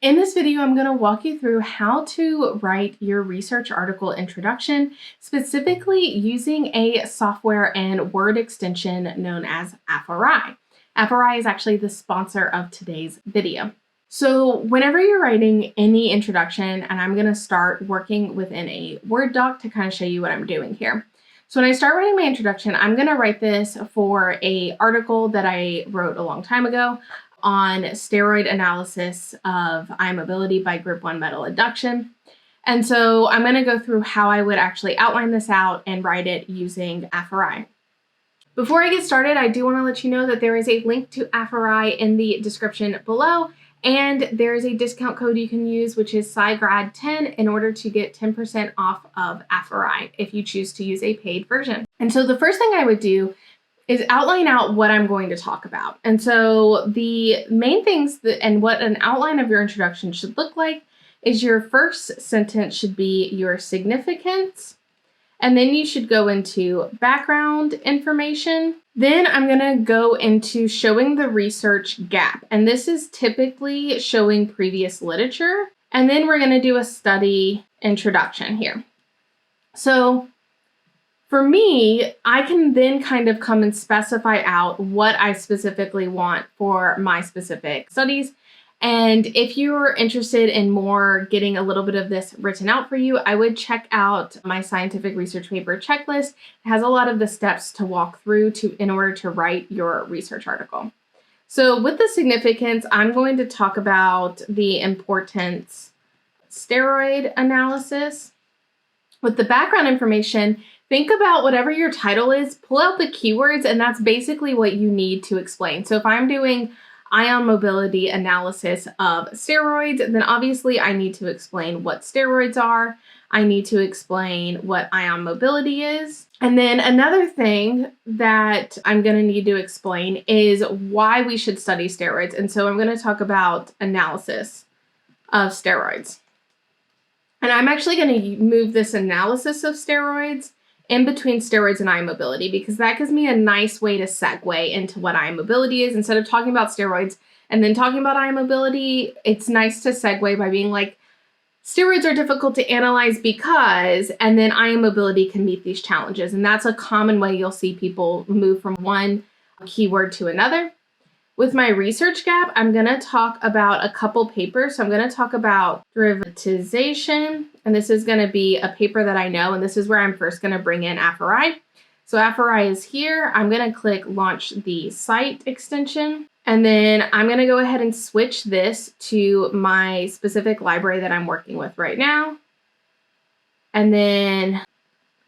In this video, I'm going to walk you through how to write your research article introduction, specifically using a software and word extension known as Afforai. Afforai is actually the sponsor of today's video. So whenever you're writing any introduction, and I'm going to start working within a Word doc to kind of show you what I'm doing here. So when I start writing my introduction, I'm going to write this for an article that I wrote a long time ago on steroid analysis of eye mobility by group 1 metal adduction. And so I'm going to go through how I would actually outline this out and write it using Afforai. Before I get started, I do want to let you know that there is a link to Afforai in the description below, and there is a discount code you can use, which is SciGrad10, in order to get 10% off of Afforai if you choose to use a paid version. And so the first thing I would do is outline out what I'm going to talk about. And so the main things and what an outline of your introduction should look like is your first sentence should be your significance, and then you should go into background information. Then I'm going to go into showing the research gap, and this is typically showing previous literature. And then we're going to do a study introduction here. So for me, I can then kind of come and specify out what I specifically want for my specific studies. And if you're interested in more getting a little bit of this written out for you, I would check out my scientific research paper checklist. It has a lot of the steps to walk through in order to write your research article. So with the significance, I'm going to talk about the importance of steroid analysis. With the background information, think about whatever your title is, pull out the keywords, and that's basically what you need to explain. So if I'm doing ion mobility analysis of steroids, then obviously I need to explain what steroids are. I need to explain what ion mobility is. And then another thing that I'm going to need to explain is why we should study steroids. And so I'm going to talk about analysis of steroids. And I'm actually going to move this analysis of steroids in between steroids and eye mobility, because that gives me a nice way to segue into what eye mobility is. Instead of talking about steroids and then talking about eye mobility, it's nice to segue by being like, steroids are difficult to analyze because, and then eye mobility can meet these challenges. And that's a common way you'll see people move from one keyword to another. With my research gap, I'm going to talk about a couple papers. So I'm going to talk about derivatization, and this is going to be a paper that I know, and this is where I'm first going to bring in Afforai. So Afforai is here. I'm going to click Launch the Site extension, and then I'm going to go ahead and switch this to my specific library that I'm working with right now. And then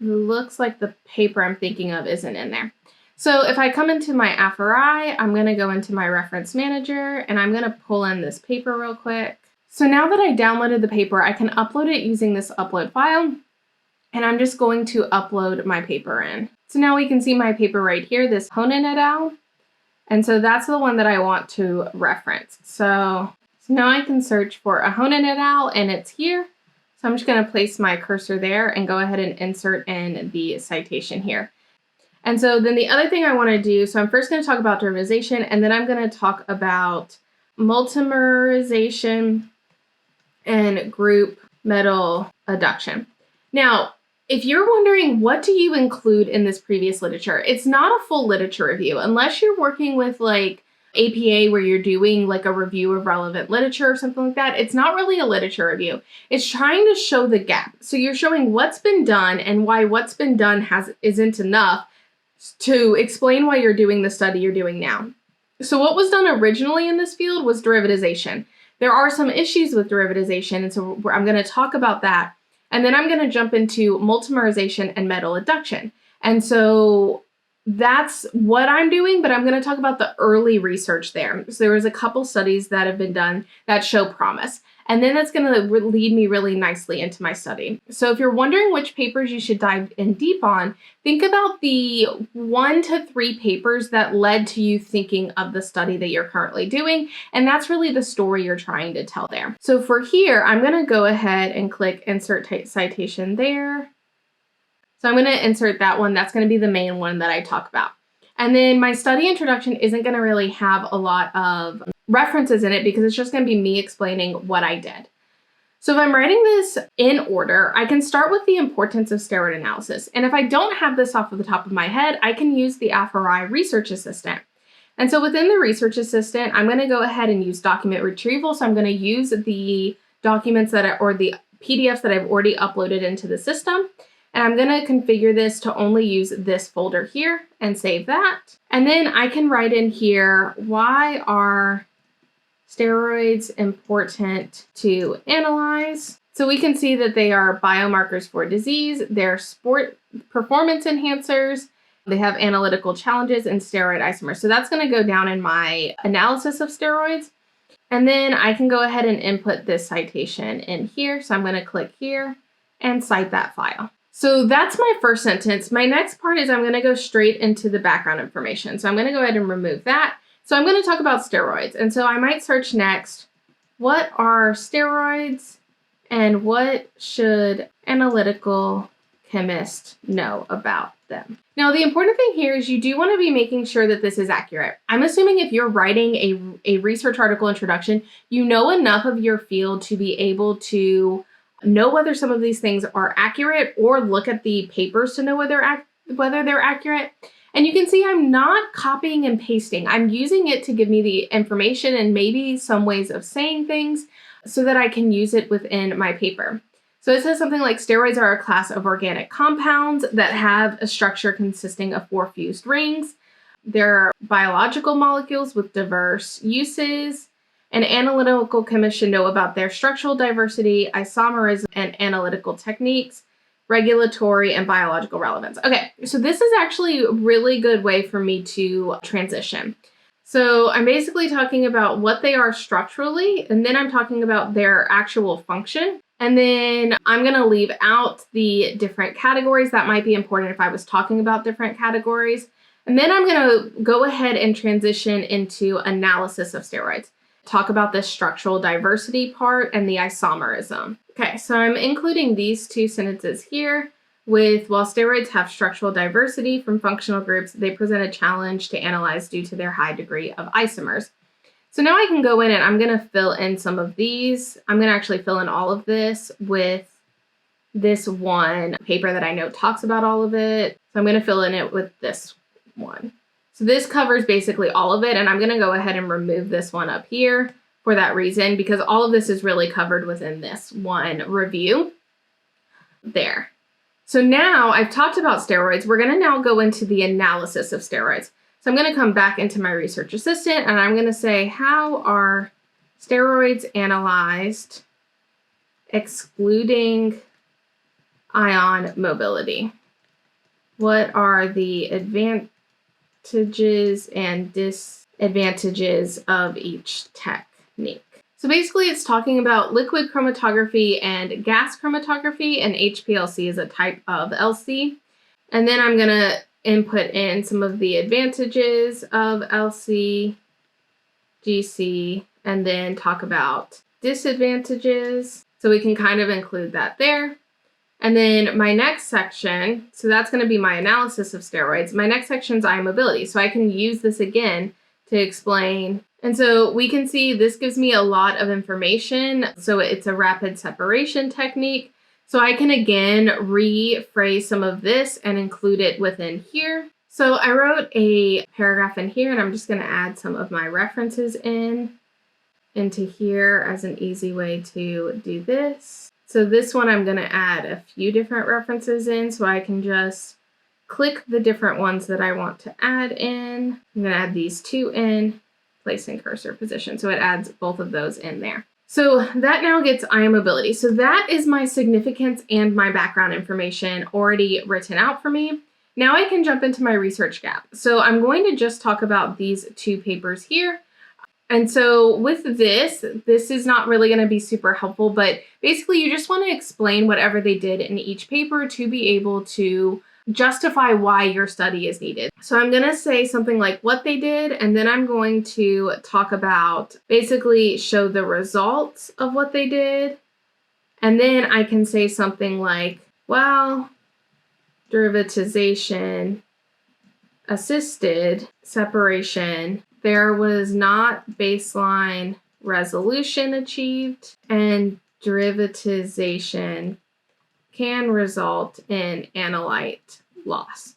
it looks like the paper I'm thinking of isn't in there. So if I come into my Afforai, I'm going to go into my reference manager, and I'm going to pull in this paper real quick. So now that I downloaded the paper, I can upload it using this upload file, and I'm just going to upload my paper in. So now we can see my paper right here, this Honan et al. And so that's the one that I want to reference. So now I can search for a Honan et al, and it's here. So I'm just going to place my cursor there and go ahead and insert in the citation here. And so then the other thing I want to do, so I'm first going to talk about derivatization, and then I'm going to talk about multimerization and group metal adduction. Now, if you're wondering what do you include in this previous literature, it's not a full literature review unless you're working with like APA where you're doing like a review of relevant literature or something like that. It's not really a literature review. It's trying to show the gap. So you're showing what's been done and why what's been done isn't enough to explain why you're doing the study you're doing now. So what was done originally in this field was derivatization. There are some issues with derivatization, and so I'm going to talk about that. And then I'm going to jump into multimerization and metal adduction. And so that's what I'm doing, but I'm going to talk about the early research there. So there was a couple studies that have been done that show promise. And then that's going to lead me really nicely into my study. So if you're wondering which papers you should dive in deep on, think about the 1 to 3 papers that led to you thinking of the study that you're currently doing. And that's really the story you're trying to tell there. So for here, I'm going to go ahead and click Insert Citation there. So I'm going to insert that one. That's going to be the main one that I talk about. And then my study introduction isn't going to really have a lot of references in it because it's just going to be me explaining what I did. So if I'm writing this in order, I can start with the importance of steroid analysis. And if I don't have this off of the top of my head, I can use the Afforai Research Assistant. And so within the Research Assistant, I'm going to go ahead and use document retrieval. So I'm going to use the documents or the PDFs that I've already uploaded into the system. And I'm going to configure this to only use this folder here and save that. And then I can write in here, why are steroids important to analyze? So we can see that they are biomarkers for disease, they're sport performance enhancers, they have analytical challenges and steroid isomers. So that's going to go down in my analysis of steroids. And then I can go ahead and input this citation in here. So I'm going to click here and cite that file. So that's my first sentence. My next part is I'm going to go straight into the background information. So I'm going to go ahead and remove that. So I'm going to talk about steroids. And so I might search next, what are steroids and what should analytical chemists know about them? Now, the important thing here is you do want to be making sure that this is accurate. I'm assuming if you're writing a research article introduction, you know enough of your field to be able to know whether some of these things are accurate or look at the papers to know whether they're accurate. And you can see I'm not copying and pasting. I'm using it to give me the information and maybe some ways of saying things so that I can use it within my paper. So it says something like steroids are a class of organic compounds that have a structure consisting of 4 fused rings. They're biological molecules with diverse uses. And analytical chemists should know about their structural diversity, isomerism, and analytical techniques, regulatory and biological relevance. Okay, so this is actually a really good way for me to transition. So I'm basically talking about what they are structurally, and then I'm talking about their actual function. And then I'm going to leave out the different categories that might be important if I was talking about different categories. And then I'm going to go ahead and transition into analysis of steroids. Talk about the structural diversity part and the isomerism. Okay, so I'm including these 2 sentences here with, while steroids have structural diversity from functional groups, they present a challenge to analyze due to their high degree of isomers. So now I can go in and I'm going to fill in some of these. I'm going to actually fill in all of this with this one paper that I know talks about all of it. So I'm going to fill in it with this one. So this covers basically all of it, and I'm going to go ahead and remove this one up here for that reason, because all of this is really covered within this one review there. So now I've talked about steroids. We're going to now go into the analysis of steroids. So I'm going to come back into my research assistant, and I'm going to say, how are steroids analyzed excluding ion mobility? What are the advantages and disadvantages of each technique? So basically it's talking about liquid chromatography and gas chromatography, and HPLC is a type of LC. And then I'm going to input in some of the advantages of LC, GC, and then talk about disadvantages. So we can kind of include that there. And then my next section, so that's going to be my analysis of steroids. My next section is ion mobility. So I can use this again to explain. And so we can see this gives me a lot of information. So it's a rapid separation technique. So I can again rephrase some of this and include it within here. So I wrote a paragraph in here, and I'm just going to add some of my references into here as an easy way to do this. So this one I'm going to add a few different references in, so I can just click the different ones that I want to add in. I'm going to add these 2 in, place in cursor position. So it adds both of those in there. So that now gets ion mobility. So that is my significance and my background information already written out for me. Now I can jump into my research gap. So I'm going to just talk about these 2 papers here. And so with this is not really going to be super helpful, but basically you just want to explain whatever they did in each paper to be able to justify why your study is needed. So I'm going to say something like what they did, and then I'm going to talk about, basically show the results of what they did. And then I can say something like, well, derivatization assisted separation there was not baseline resolution achieved, and derivatization can result in analyte loss.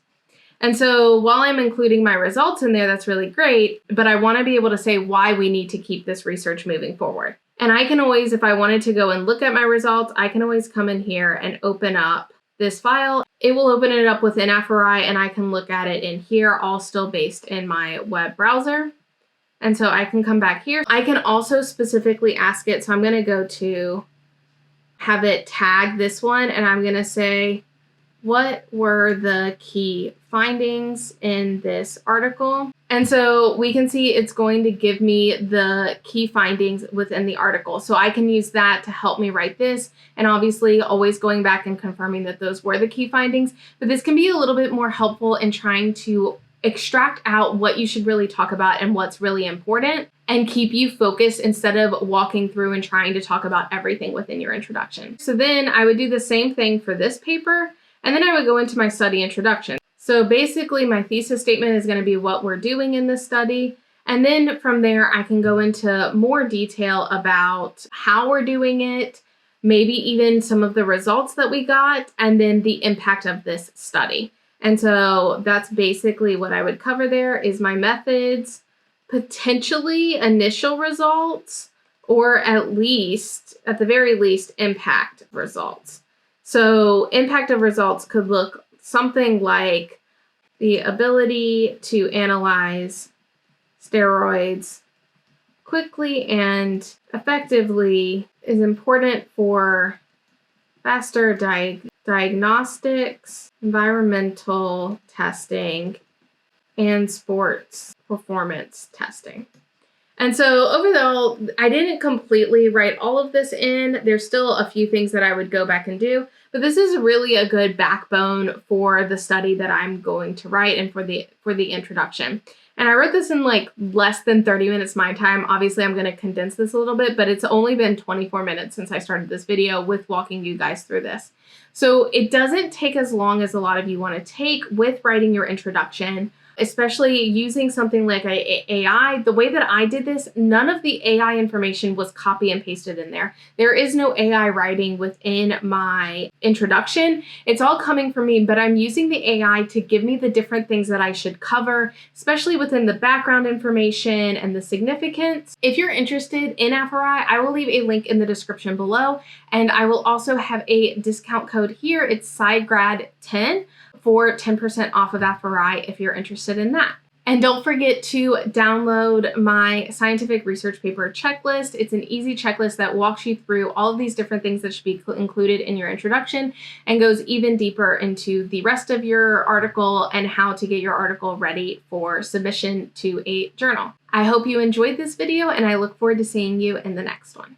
And so while I'm including my results in there, that's really great, but I want to be able to say why we need to keep this research moving forward. And I can always, if I wanted to go and look at my results, I can always come in here and open up this file. It will open it up within Afforai, and I can look at it in here, all still based in my web browser. And so I can come back here. I can also specifically ask it. So I'm going to go to have it tag this one, and I'm going to say, what were the key findings in this article? And so we can see it's going to give me the key findings within the article. So I can use that to help me write this. And obviously always going back and confirming that those were the key findings. But this can be a little bit more helpful in trying to extract out what you should really talk about and what's really important, and keep you focused instead of walking through and trying to talk about everything within your introduction. So then I would do the same thing for this paper, and then I would go into my study introduction. So basically my thesis statement is going to be what we're doing in this study. And then from there, I can go into more detail about how we're doing it, maybe even some of the results that we got, and then the impact of this study. And so that's basically what I would cover there is my methods, potentially initial results, or at the very least, impact results. So impact of results could look something like the ability to analyze steroids quickly and effectively is important for faster diagnostics, environmental testing, and sports performance testing. And so overall, I didn't completely write all of this in. There's still a few things that I would go back and do, but this is really a good backbone for the study that I'm going to write and for the introduction. And I wrote this in like less than 30 minutes my time. Obviously, I'm going to condense this a little bit, but it's only been 24 minutes since I started this video with walking you guys through this. So it doesn't take as long as a lot of you want to take with writing your introduction, especially using something like AI. The way that I did this, none of the AI information was copy and pasted in there. There is no AI writing within my introduction. It's all coming from me, but I'm using the AI to give me the different things that I should cover, especially within the background information and the significance. If you're interested in Afforai, I will leave a link in the description below, and I will also have a discount code here. It's SciGrad10 for 10% off of Afforai if you're interested in that. And don't forget to download my scientific research paper checklist. It's an easy checklist that walks you through all of these different things that should be included in your introduction and goes even deeper into the rest of your article and how to get your article ready for submission to a journal. I hope you enjoyed this video, and I look forward to seeing you in the next one.